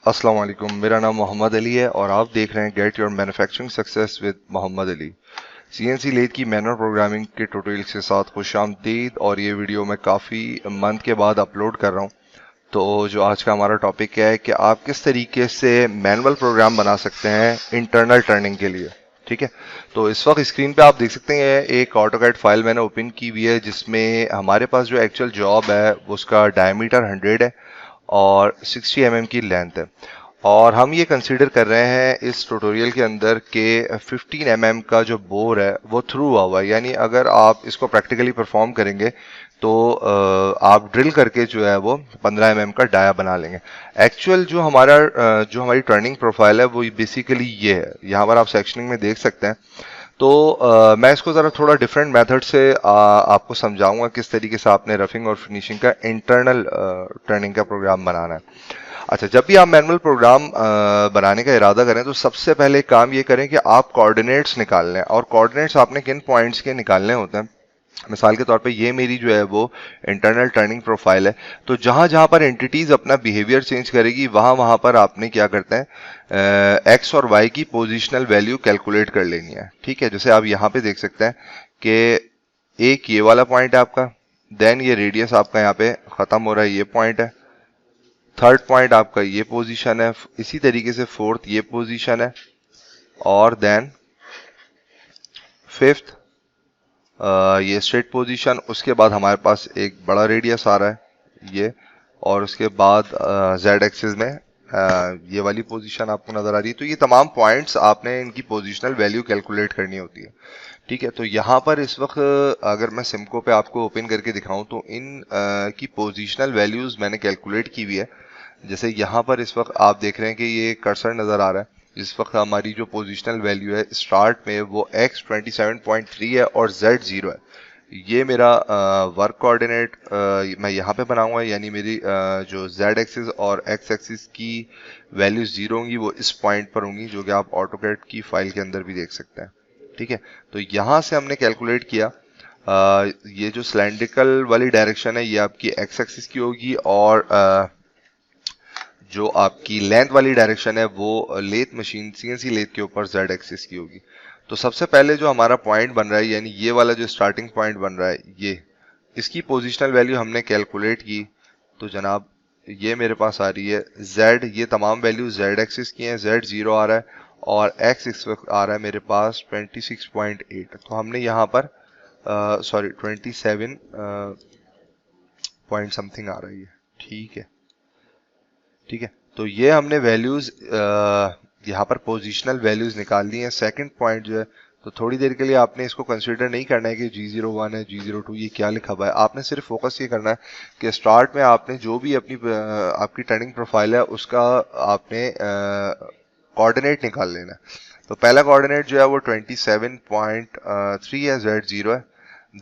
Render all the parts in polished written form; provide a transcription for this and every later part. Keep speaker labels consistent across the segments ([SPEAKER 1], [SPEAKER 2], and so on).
[SPEAKER 1] अस्सलाम वालेकुम। मेरा नाम मोहम्मद अली है और आप देख रहे हैं get your manufacturing success with Mohammad Ali. CNC lathe की मैनुअल प्रोग्रामिंग के ट्यूटोरियल्स के साथ खुशामदीद। और ये वीडियो मैं काफ़ी मंथ के बाद अपलोड कर रहा हूँ। तो जो आज का हमारा टॉपिक है कि आप किस तरीके से मैनुअल प्रोग्राम बना सकते हैं इंटरनल टर्निंग के लिए। ठीक है, तो इस वक्त स्क्रीन पे आप देख सकते हैं एक ऑटोकैड फाइल मैंने ओपन की हुई है जिसमें हमारे पास जो एक्चुअल जॉब है उसका डायमीटर 100 है और 60 की लेंथ है। और हम ये कंसीडर कर रहे हैं इस ट्यूटोरियल के अंदर के 15 का जो बोर है वो थ्रू हुआ हुआ है, यानी अगर आप इसको प्रैक्टिकली परफॉर्म करेंगे तो आप ड्रिल करके जो है वो 15 का डाया बना लेंगे। एक्चुअल जो हमारी टर्निंग प्रोफाइल है वो बेसिकली ये है, यहाँ पर आप सेक्शनिंग में देख सकते हैं। तो मैं इसको ज़रा थोड़ा डिफरेंट मेथड से आपको समझाऊंगा किस तरीके से आपने रफिंग और फिनिशिंग का इंटरनल टर्निंग का प्रोग्राम बनाना है। अच्छा, जब भी आप मैनुअल प्रोग्राम बनाने का इरादा करें तो सबसे पहले काम ये करें कि आप कोऑर्डिनेट्स निकाल लें। और कोऑर्डिनेट्स आपने किन पॉइंट्स के निकालने होते हैं, मिसाल के तौर पे ये मेरी जो है वो इंटरनल टर्निंग प्रोफाइल है। तो जहां जहां पर एंटिटीज अपना बिहेवियर चेंज करेगी वहां वहां पर आपने क्या करते हैं, एक्स और वाई की पोजिशनल वैल्यू कैलकुलेट कर लेनी है। ठीक है, जैसे आप यहाँ पे देख सकते हैं कि एक ये वाला पॉइंट है आपका, देन ये रेडियस आपका यहाँ पे खत्म हो रहा है, ये पॉइंट है। थर्ड पॉइंट आपका ये पोजीशन है, इसी तरीके से फोर्थ ये पोजीशन है, और देन फिफ्थ ये स्ट्रेट पोजीशन। उसके बाद हमारे पास एक बड़ा रेडियस आ रहा है ये, और उसके बाद जेड एक्सिस में ये वाली पोजीशन आपको नजर आ रही है। तो ये तमाम पॉइंट्स आपने इनकी पोजीशनल वैल्यू कैलकुलेट करनी होती है। ठीक है, तो यहाँ पर इस वक्त अगर मैं सिमको पे आपको ओपन करके दिखाऊं तो इन की पोजीशनल वैल्यूज मैंने कैलकुलेट की हुई है। जैसे यहाँ पर इस वक्त आप देख रहे हैं कि ये कर्सर नजर आ रहा है। इस वक्त हमारी जो पोजीशनल वैल्यू है स्टार्ट में वो x 27.3 है और z 0 है। ये मेरा वर्क कोऑर्डिनेट मैं यहाँ पे बनाऊंगा, यानी मेरी जो z एक्सिस और x एक्सिस की वैल्यूज 0 होंगी वो इस पॉइंट पर होंगी, जो कि आप ऑटोकैड की फाइल के अंदर भी देख सकते हैं। ठीक है, तो यहाँ से हमने कैलकुलेट किया ये जो सिलेंड्रिकल वाली डायरेक्शन है ये आपकी x एक्सिस की होगी, और जो आपकी लेंथ वाली डायरेक्शन है वो लेथ मशीन सीएनसी लेथ के ऊपर जेड एक्सिस की होगी। तो सबसे पहले जो हमारा पॉइंट बन रहा है, यानी ये वाला जो स्टार्टिंग पॉइंट बन रहा है, ये इसकी पोजिशनल वैल्यू हमने कैलकुलेट की। तो जनाब ये मेरे पास आ रही है z, ये तमाम वैल्यू z एक्सिस की हैं, z 0 आ रहा है और x इस वक्त आ रहा है मेरे पास 26.8। तो हमने यहाँ पर सॉरी 27 पॉइंट समथिंग आ रही है। ठीक है, ठीक है, तो ये हमने वैल्यूज यहाँ पर पोजिशनल वैल्यूज निकाल दी हैं। सेकंड पॉइंट जो है, तो थोड़ी देर के लिए आपने इसको कंसीडर नहीं करना है कि G01 है G02 ये क्या लिखा हुआ है। आपने सिर्फ फोकस ये करना है कि स्टार्ट में आपने जो भी अपनी आपकी टर्निंग प्रोफाइल है उसका आपने कोऑर्डिनेट निकाल लेना है। तो पहला कोऑर्डिनेट जो है वो 27.3 है, Z0 है।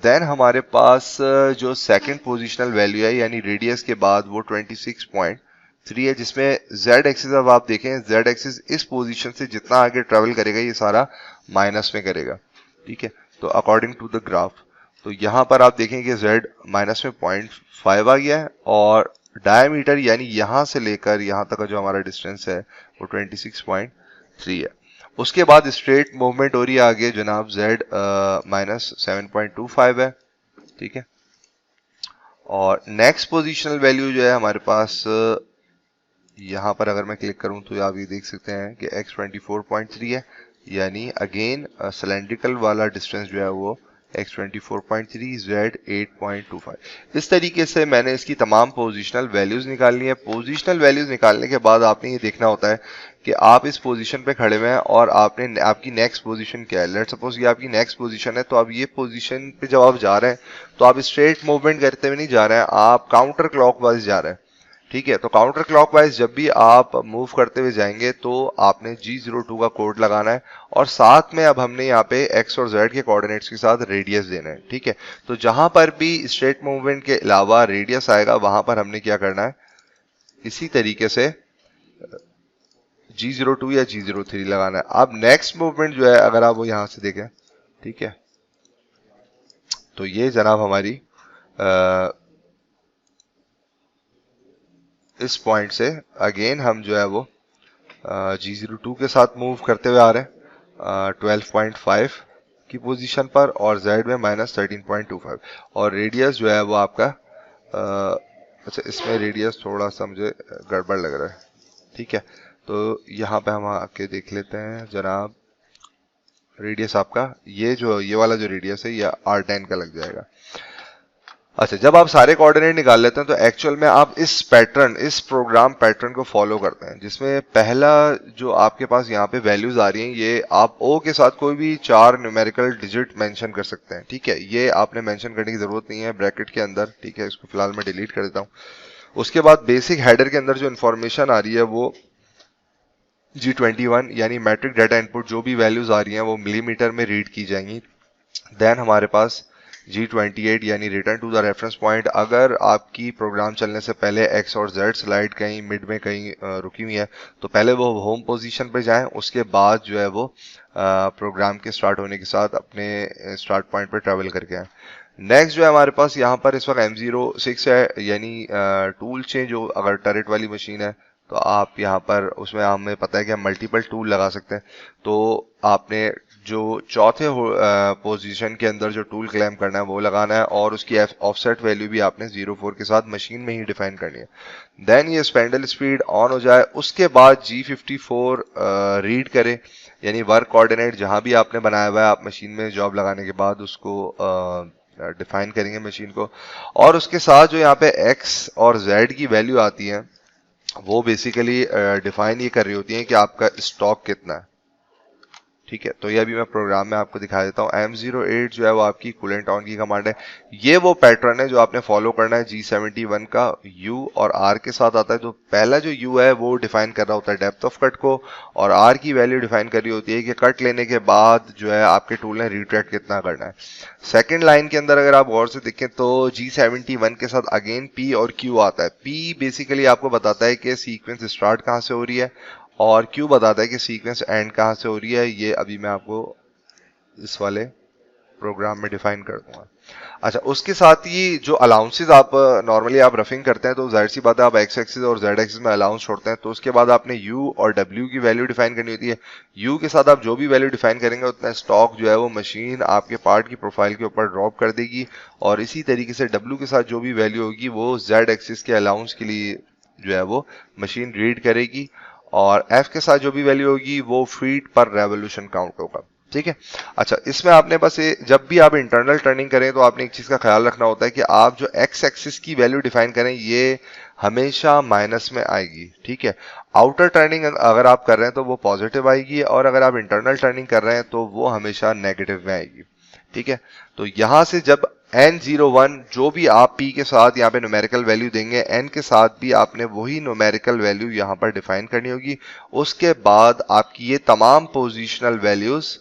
[SPEAKER 1] देन हमारे पास जो सेकंड पोजिशनल वैल्यू है यानी रेडियस के बाद वो 26.3 है, जिसमें z एक्सिस अब आप देखें z एक्सिस इस पोजीशन से जितना आगे ट्रेवल करेगा ये सारा माइनस में करेगा। ठीक है, तो अकॉर्डिंग टू द ग्राफ, तो यहाँ पर आप देखें कि z माइनस में 0.5 आ गया है, और डायमीटर यानी यहाँ से लेकर यहाँ तक का जो हमारा डिस्टेंस है वो 26.3 है। उसके बाद स्ट्रेट मूवमेंट हो रही है आगे जनाब, z माइनस 7.25 है। ठीक है, और नेक्स्ट पोजिशनल वैल्यू जो है हमारे पास यहाँ पर अगर मैं क्लिक करूं तो आप ये देख सकते हैं कि x 24.3 है, यानी अगेन सिलेंड्रिकल वाला डिस्टेंस जो है वो x 24.3 z 8.25। इस तरीके से मैंने इसकी तमाम पोजिशनल वैल्यूज निकालनी है। पोजिशनल वैल्यूज निकालने के बाद आपने ये देखना होता है कि आप इस पोजीशन पे खड़े हुए हैं और आपने आपकी नेक्स्ट पोजीशन क्या है। लेट्स सपोज ये आपकी नेक्स्ट पोजीशन है, तो अब ये पोजीशन पे जब आप जा रहे हैं तो आप स्ट्रेट मूवमेंट करते हुए नहीं जा रहे हैं, आप काउंटर क्लॉकवाइज जा रहे हैं। ठीक है, तो काउंटर क्लॉकवाइज जब भी आप मूव करते हुए जाएंगे तो आपने G02 का कोड लगाना है, और साथ में अब हमने यहाँ पे x और z के कोऑर्डिनेट्स के साथ रेडियस देना है। ठीक है, तो जहां पर भी स्ट्रेट मूवमेंट के अलावा रेडियस आएगा वहां पर हमने क्या करना है, इसी तरीके से G02 या G03 लगाना है। अब नेक्स्ट मूवमेंट जो है अगर आप वो यहां से देखें, ठीक है, तो ये जनाब हमारी इस पॉइंट से अगेन हम जो है वो G02 के साथ मूव करते हुए आ रहे हैं 12.5 की पोजीशन पर, और Z में -13.25, और रेडियस जो है वो आपका अच्छा, इसमें रेडियस थोड़ा सा मुझे गड़बड़ लग रहा है, ठीक है। तो यहाँ पे हम आके देख लेते हैं जनाब, रेडियस आपका ये वाला जो रेडियस है ये R10 का लग जाएगा। अच्छा, जब आप सारे कोऑर्डिनेट निकाल लेते हैं तो एक्चुअल में आप इस प्रोग्राम पैटर्न को फॉलो करते हैं, जिसमें पहला जो आपके पास यहाँ पे वैल्यूज आ रही हैं, ये आप ओ के साथ कोई भी 4 न्यूमेरिकल डिजिट मेंशन कर सकते हैं, ठीक है। ये आपने मेंशन करने की जरूरत नहीं है ब्रैकेट के अंदर, ठीक है। इसको फिलहाल मैं डिलीट कर देता हूँ। उसके बाद बेसिक हेडर के अंदर जो इन्फॉर्मेशन आ रही है वो G21 यानी मैट्रिक डाटा इनपुट, जो भी वैल्यूज आ रही हैं वो मिलीमीटर में रीड की जाएंगी। देन हमारे पास G28 यानी return to the reference point, अगर आपकी प्रोग्राम चलने से पहले X और Z स्लाइड कहीं मिड में कहीं रुकी हुई है तो पहले वो होम पोजीशन पे जाएं, उसके बाद जो है वो प्रोग्राम के स्टार्ट होने के साथ अपने स्टार्ट पॉइंट पे ट्रैवल करके आए। नेक्स्ट जो है हमारे पास यहाँ पर इस वक्त M06 है, यानी टूल चेंज, जो अगर टरेट वाली मशीन है तो आप यहाँ पर, उसमें हमें पता है कि हम मल्टीपल टूल लगा सकते हैं, तो आपने जो चौथे पोजीशन के अंदर जो टूल क्लेम करना है वो लगाना है, और उसकी ऑफसेट वैल्यू भी आपने 04 के साथ मशीन में ही डिफाइन करनी है। देन ये स्पेंडल स्पीड ऑन हो जाए, उसके बाद G54 रीड करे, यानी वर्क कोऑर्डिनेट जहां भी आपने बनाया हुआ है, आप मशीन में जॉब लगाने के बाद उसको डिफाइन करेंगे मशीन को, और उसके साथ जो यहाँ पे X और Z की वैल्यू आती है वो बेसिकली डिफाइन ये कर रही होती है कि आपका स्टॉक कितना है, ठीक है। तो ये अभी मैं प्रोग्राम में आपको दिखा देता हूँ। M08 जो है वो आपकी कूलेंट ऑन की कमांड है। ये वो पैटर्न है जो आपने फॉलो करना है। G71 का U और R के साथ आता है। तो पहला जो U है वो डिफाइन कर रहा होता है डेप्थ ऑफ कट को, और R की वैल्यू डिफाइन कर रही होती है कि कट लेने के बाद जो है आपके टूल ने रिट्रैक्ट कितना करना है। सेकेंड लाइन के अंदर अगर आप गौर से देखें तो G71 के साथ अगेन P और Q आता है। P बेसिकली आपको बताता है कि सीक्वेंस स्टार्ट कहाँ से हो रही है, और क्यों बताता है कि सीक्वेंस एंड कहाँ से हो रही है। ये अभी मैं आपको इस वाले प्रोग्राम में डिफाइन कर दूंगा। अच्छा, उसके साथ ही जो अलाउंसेस आप नॉर्मली आप रफिंग करते हैं तो जाहिर सी बात है आप एक्स एक्सिस और जेड एक्सिस में अलाउंस छोड़ते हैं, तो उसके बाद आपने यू और डब्ल्यू की वैल्यू डिफाइन करनी होती है। यू के साथ आप जो भी वैल्यू डिफाइन करेंगे उतना स्टॉक जो है वो मशीन आपके पार्ट की प्रोफाइल के ऊपर ड्रॉप कर देगी, और इसी तरीके से डब्ल्यू के साथ जो भी वैल्यू होगी वो जेड एक्सिस के अलाउंस के लिए जो है वो मशीन रीड करेगी, और एफ के साथ जो भी वैल्यू होगी वो फीट पर रेवोल्यूशन काउंट होगा, ठीक है। अच्छा, इसमें आपने बस जब भी आप इंटरनल टर्निंग करें तो आपने एक चीज का ख्याल रखना होता है कि आप जो एक्स एक्सिस की वैल्यू डिफाइन करें ये हमेशा माइनस में आएगी, ठीक है। आउटर टर्निंग अगर आप कर रहे हैं तो वो पॉजिटिव आएगी, और अगर आप इंटरनल टर्निंग कर रहे हैं तो वो हमेशा नेगेटिव में आएगी, ठीक है। तो यहां से जब N01 जो भी आप P के साथ यहाँ पे न्यूमेरिकल वैल्यू देंगे, N के साथ भी आपने वही न्यूमेरिकल वैल्यू यहाँ पर डिफाइन करनी होगी। उसके बाद आपकी ये तमाम पोजिशनल वैल्यूज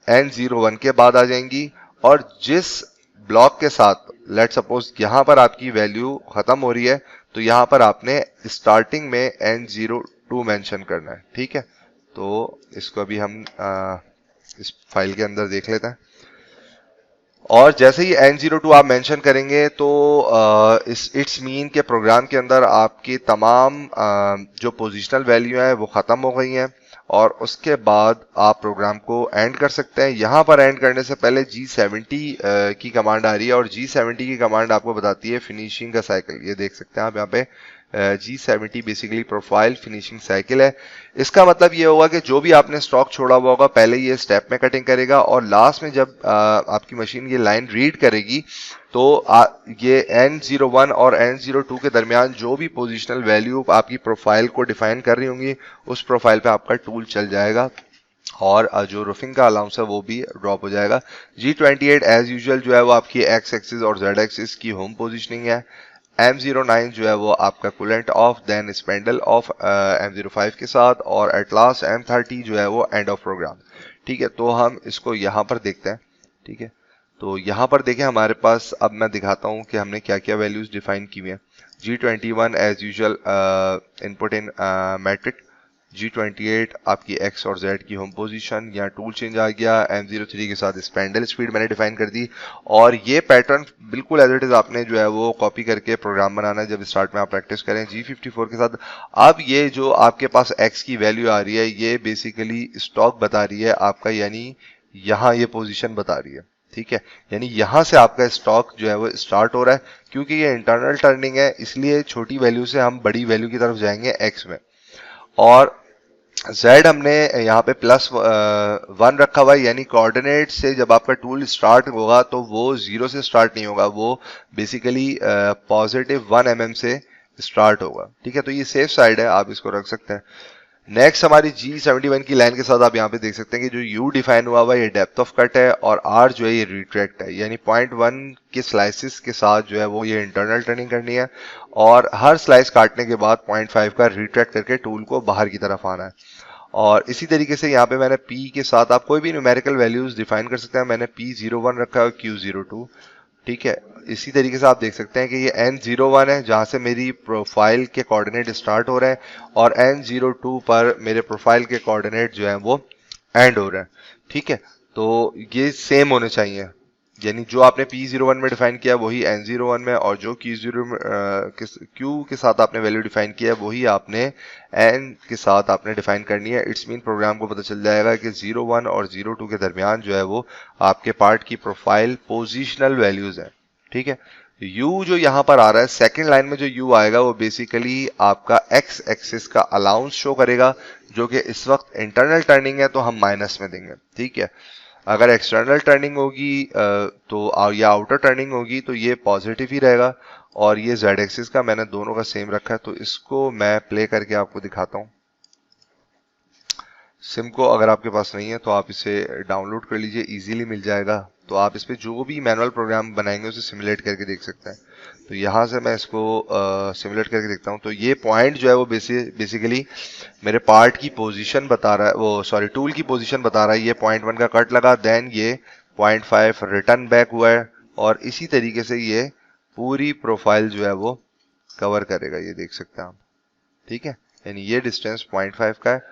[SPEAKER 1] N01 के बाद आ जाएंगी, और जिस ब्लॉक के साथ लेट सपोज यहाँ पर आपकी वैल्यू खत्म हो रही है तो यहाँ पर आपने स्टार्टिंग में N02 मेंशन करना है, ठीक है। तो इसको अभी हम इस फाइल के अंदर देख लेते हैं, और जैसे ही N02 आप मेंशन करेंगे तो इट्स मीन के प्रोग्राम के अंदर आपकी तमाम जो पोजिशनल वैल्यू है वो खत्म हो गई हैं, और उसके बाद आप प्रोग्राम को एंड कर सकते हैं। यहाँ पर एंड करने से पहले G70 की कमांड आ रही है, और G70 की कमांड आपको बताती है फिनिशिंग का साइकिल। ये देख सकते हैं आप यहाँ पे G70 basically profile finishing cycle है। इसका मतलब ये होगा कि जो भी आपने स्टॉक छोड़ा हुआ होगा पहले ये स्टेप में कटिंग करेगा, और लास्ट में जब आपकी मशीन ये लाइन रीड करेगी तो ये N01 और N02 के दरमियान जो भी पोजिशनल वैल्यू आपकी प्रोफाइल को डिफाइन कर रही होंगी उस प्रोफाइल पे आपका टूल चल जाएगा, और जो रूफिंग का अलाउंस है वो भी ड्रॉप हो जाएगा। G28 एज यूजुअल जो है वो आपकी एक्स एक्सिस और जेड एक्सिस की होम पोजिशनिंग है। M09 जो है वो आपका coolant off, then spindle off M05 के साथ, और एट लास्ट M30 जो है वो एंड ऑफ प्रोग्राम, ठीक है। तो हम इसको यहाँ पर देखते हैं, ठीक है। तो यहाँ पर देखें हमारे पास, अब मैं दिखाता हूँ कि हमने क्या क्या वैल्यूज डिफाइन की हुई है। G21 as usual input in metric, G28 आपकी X और Z की होम पोजीशन, यहाँ टूल चेंज आ गया, M03 के साथ स्पेंडल स्पीड मैंने डिफाइन कर दी। और ये पैटर्न बिल्कुल एज इट इज आपने जो है वो कॉपी करके प्रोग्राम बनाना है जब स्टार्ट में आप प्रैक्टिस करें G54 के साथ। अब ये जो आपके पास X की वैल्यू आ रही है ये बेसिकली स्टॉक बता रही है आपका, यानी यहाँ ये पोजीशन बता रही है, ठीक है। यानी यहां से आपका स्टॉक जो है वो स्टार्ट हो रहा है। क्योंकि ये इंटरनल टर्निंग है इसलिए छोटी वैल्यू से हम बड़ी वैल्यू की तरफ जाएंगे X में। और Z हमने यहाँ पे +1 रखा हुआ है, यानी कोऑर्डिनेट से जब आपका टूल स्टार्ट होगा तो वो 0 से स्टार्ट नहीं होगा, वो बेसिकली +1 mm से स्टार्ट होगा, ठीक है। तो ये सेफ साइड है, आप इसको रख सकते हैं। नेक्स्ट हमारी G71 की लाइन के साथ आप यहाँ पे देख सकते हैं कि जो U डिफाइन हुआ हुआ है ये डेप्थ ऑफ कट है और R जो है ये रिट्रैक्ट है, यानी 0.1 के स्लाइसिस के साथ जो है वो ये इंटरनल टर्निंग करनी है और हर स्लाइस काटने के बाद 0.5 का रिट्रैक्ट करके टूल को बाहर की तरफ आना है। और इसी तरीके से यहाँ पे मैंने P के साथ आप कोई भी न्यूमेरिकल वैल्यूज डिफाइन कर सकते हैं, मैंने P01 रखा है और Q02, ठीक है। इसी तरीके से आप देख सकते हैं कि ये N01 है जहां से मेरी प्रोफाइल के कोऑर्डिनेट स्टार्ट हो रहे हैं और N02 पर मेरे प्रोफाइल के कोऑर्डिनेट जो है वो एंड हो रहे हैं, ठीक है। तो ये सेम होने चाहिए, यानी जो आपने P01 में डिफाइन किया वही N01 में, और जो Q के साथ आपने वैल्यू डिफाइन किया वही आपने N के साथ आपने डिफाइन करनी है। इट्स मीन प्रोग्राम को पता चल जाएगा कि 01 और 02 के दरमियान जो है वो आपके पार्ट की प्रोफाइल पोजिशनल वैल्यूज है, ठीक है। U जो यहाँ पर आ रहा है सेकेंड लाइन में जो U आएगा वो बेसिकली आपका X एक्सिस का अलाउंस शो करेगा, जो कि इस वक्त इंटरनल टर्निंग है तो हम माइनस में देंगे, ठीक है। अगर एक्सटर्नल टर्निंग होगी या आउटर टर्निंग होगी तो ये पॉजिटिव ही रहेगा। और ये Z एक्सिस का मैंने दोनों का सेम रखा है, तो इसको मैं प्ले करके आपको दिखाता हूँ। सिमको अगर आपके पास नहीं है तो आप इसे डाउनलोड कर लीजिए, इजीली मिल जाएगा। तो आप इस पे जो भी मैनुअल प्रोग्राम बनाएंगे उसे सिमुलेट करके देख सकते हैं। तो यहाँ से मैं इसको सिमुलेट करके देखता हूँ। तो ये पॉइंट जो है वो बेसिकली मेरे पार्ट की पोजीशन बता रहा है, वो सॉरी टूल की पोजीशन बता रहा है। ये 0.1 का कट लगा, देन ये 0.5 रिटर्न बैक हुआ है और इसी तरीके से ये पूरी प्रोफाइल जो है वो कवर करेगा, ये देख सकते हैं आप, ठीक है। यानी ये डिस्टेंस 0.5 का है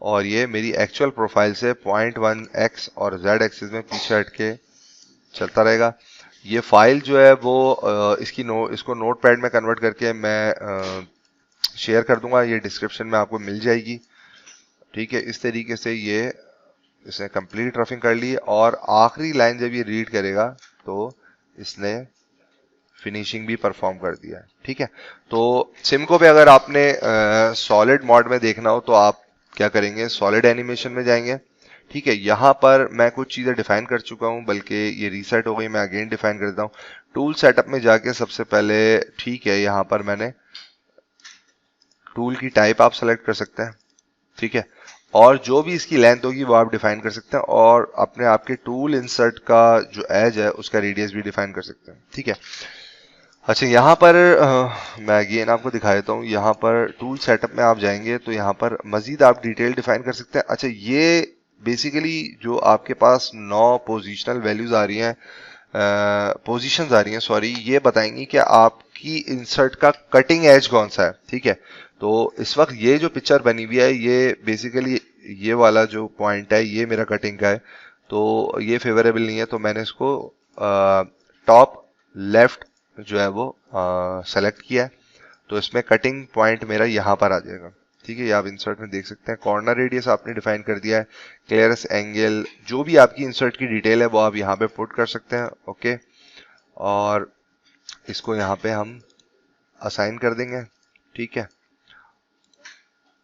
[SPEAKER 1] और ये मेरी एक्चुअल प्रोफाइल से 0.1x और Z एक्सिस में पीछे हट के चलता रहेगा। ये फाइल जो है वो इसको नोटपैड में कन्वर्ट करके मैं शेयर कर दूंगा, ये डिस्क्रिप्शन में आपको मिल जाएगी, ठीक है। इस तरीके से ये इसने कंप्लीट रफिंग कर ली और आखिरी लाइन जब ये रीड करेगा तो इसने फिनिशिंग भी परफॉर्म कर दिया है, ठीक है। तो सिमको पे अगर आपने सॉलिड मोड में देखना हो तो आप क्या करेंगे, सॉलिड एनिमेशन में जाएंगे, ठीक है। यहाँ पर मैं कुछ चीजें डिफाइन कर चुका हूँ, बल्कि ये रीसेट हो गई, मैं अगेन डिफाइन कर देता हूँ। टूल सेटअप में जाके सबसे पहले, ठीक है, यहाँ पर मैंने टूल की टाइप आप सेलेक्ट कर सकते हैं, ठीक है। और जो भी इसकी लेंथ होगी वो आप डिफाइन कर सकते हैं और अपने आपके टूल इंसर्ट का जो एज है उसका रेडियस भी डिफाइन कर सकते हैं, ठीक है। अच्छा, यहाँ पर मैं अगेन आपको दिखा देता हूँ। यहाँ पर टूल सेटअप में आप जाएंगे तो यहाँ पर मजीद आप डिटेल डिफाइन कर सकते हैं। अच्छा, ये बेसिकली जो आपके पास 9 पोजिशनल वैल्यूज आ रही हैं, पोजीशंस आ रही हैं सॉरी, ये बताएंगी कि आपकी इंसर्ट का कटिंग एज कौन सा है, ठीक है। तो इस वक्त ये जो पिक्चर बनी हुई है ये बेसिकली ये वाला जो पॉइंट है ये मेरा कटिंग का है, तो ये फेवरेबल नहीं है, तो मैंने इसको टॉप लेफ्ट जो है वो सेलेक्ट किया है। तो इसमें कटिंग पॉइंट मेरा यहाँ पर आ जाएगा, ठीक है। ये आप इंसर्ट में देख सकते हैं। कॉर्नर रेडियस आपने डिफाइन कर दिया है, क्लियरेंस एंगल, जो भी आपकी इंसर्ट की डिटेल है वो आप यहाँ पे पुट कर सकते हैं, ओके। और इसको यहाँ पे हम असाइन कर देंगे, ठीक है।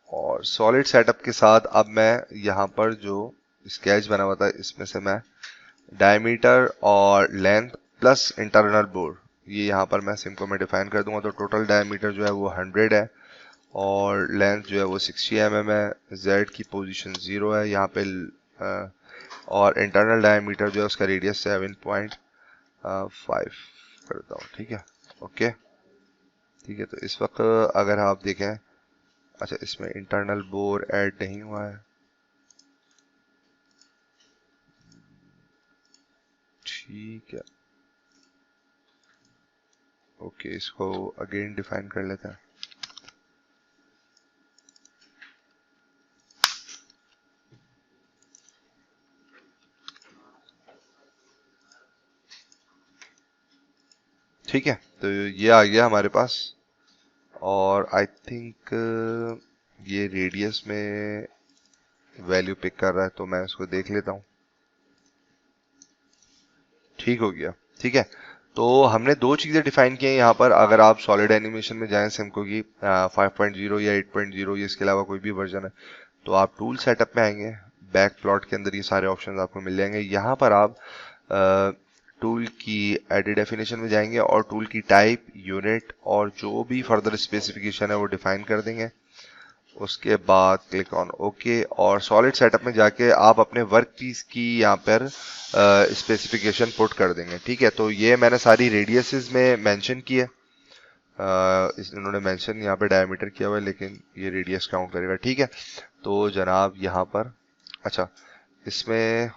[SPEAKER 1] और सॉलिड सेटअप के साथ अब मैं यहाँ पर जो स्केच बना हुआ था इसमें से मैं डायमीटर और लेंथ प्लस इंटरनल बोर, ये यहाँ पर मैं सिमको में डिफाइन कर दूंगा। तो टोटल डायमीटर जो है वो 100 है और लेंथ जो है वो 60 mm है। Z की पोजीशन 0 है यहाँ पे और इंटरनल डायमीटर जो है उसका रेडियस 7.5 करता हूँ, ठीक है, ओके, ठीक है। तो इस वक्त अगर आप देखें, अच्छा इसमें इंटरनल बोर ऐड नहीं हुआ है, ठीक है, ओके, इसको अगेन डिफाइन कर लेते हैं। ठीक है, तो ये आ गया हमारे पास। और आई थिंक ये रेडियस में वैल्यू पिक कर रहा है, तो मैं उसको देख लेता हूँ। ठीक हो गया। ठीक है, तो हमने दो चीजें डिफाइन की हैं यहाँ पर। अगर आप सॉलिड एनिमेशन में जाएं सिमको की 5.0 या 8.0 या इसके अलावा कोई भी वर्जन है, तो आप टूल सेटअप में आएंगे, बैक प्लॉट के अंदर ये सारे ऑप्शंस आपको मिल जाएंगे। यहाँ पर आप टूल की एडिट डेफिनेशन में जाएंगे और टूल की टाइप, यूनिट और जो भी फर्दर स्पेसिफिकेशन है वो डिफाइन कर देंगे। उसके बाद क्लिक ऑन ओके, और सॉलिड सेटअप में जाके आप अपने वर्क पीस की यहाँ पर स्पेसिफिकेशन पुट कर देंगे। ठीक है, तो ये मैंने सारी रेडियसेस में मेंशन की है। इन्होंने मेंशन यहाँ पे डायमीटर किया हुआ है, लेकिन ये रेडियस काउंट करेगा। ठीक है, तो जनाब यहाँ पर अच्छा, इसमें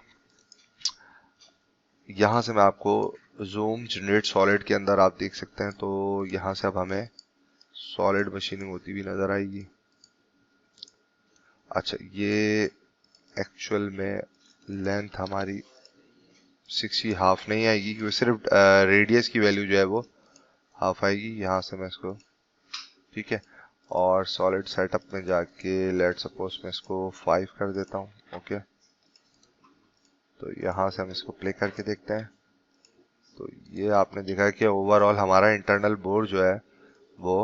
[SPEAKER 1] यहाँ से मैं आपको जूम जनरेट सॉलिड के अंदर आप देख सकते हैं, तो यहाँ से अब हमें सॉलिड मशीनिंग होती हुई नजर आएगी। अच्छा, ये एक्चुअल में लेंथ हमारी 60 हाफ नहीं आएगी, क्योंकि सिर्फ रेडियस की वैल्यू जो है वो हाफ आएगी। यहाँ से मैं इसको, ठीक है, और सॉलिड सेटअप में जाके लेट सपोज मैं इसको 5 कर देता हूँ। ओके, तो यहाँ से हम इसको प्ले करके देखते हैं। तो ये आपने देखा कि ओवरऑल हमारा इंटरनल बोर्ड जो है वो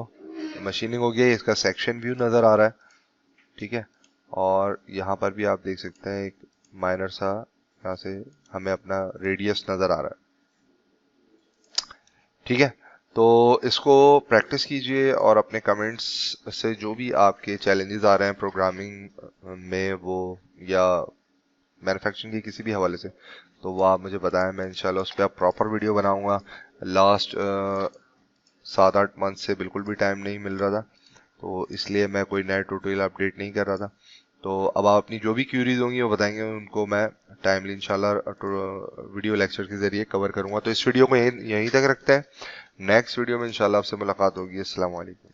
[SPEAKER 1] मशीनिंग हो गया है। इसका सेक्शन व्यू नज़र आ रहा है। ठीक है, और यहाँ पर भी आप देख सकते हैं एक माइनर सा, यहाँ से हमें अपना रेडियस नज़र आ रहा है। ठीक है, तो इसको प्रैक्टिस कीजिए और अपने कमेंट्स से जो भी आपके चैलेंजेस आ रहे हैं प्रोग्रामिंग में वो, या मैन्युफैक्चरिंग के किसी भी हवाले से, तो वो आप मुझे बताएं। मैं इंशाल्लाह उस पर प्रॉपर वीडियो बनाऊंगा। लास्ट 7-8 मंथ से बिल्कुल भी टाइम नहीं मिल रहा था, तो इसलिए मैं कोई नया ट्यूटोरियल अपडेट नहीं कर रहा था। तो अब आप अपनी जो भी क्यूरीज होंगी वो बताएंगे, उनको मैं टाइमली इंशाल्लाह वीडियो लेक्चर के जरिए कवर करूंगा। तो इस वीडियो को यहीं तक रखते हैं। नेक्स्ट वीडियो में इंशाल्लाह आपसे मुलाकात होगी। अस्सलाम वालेकुम।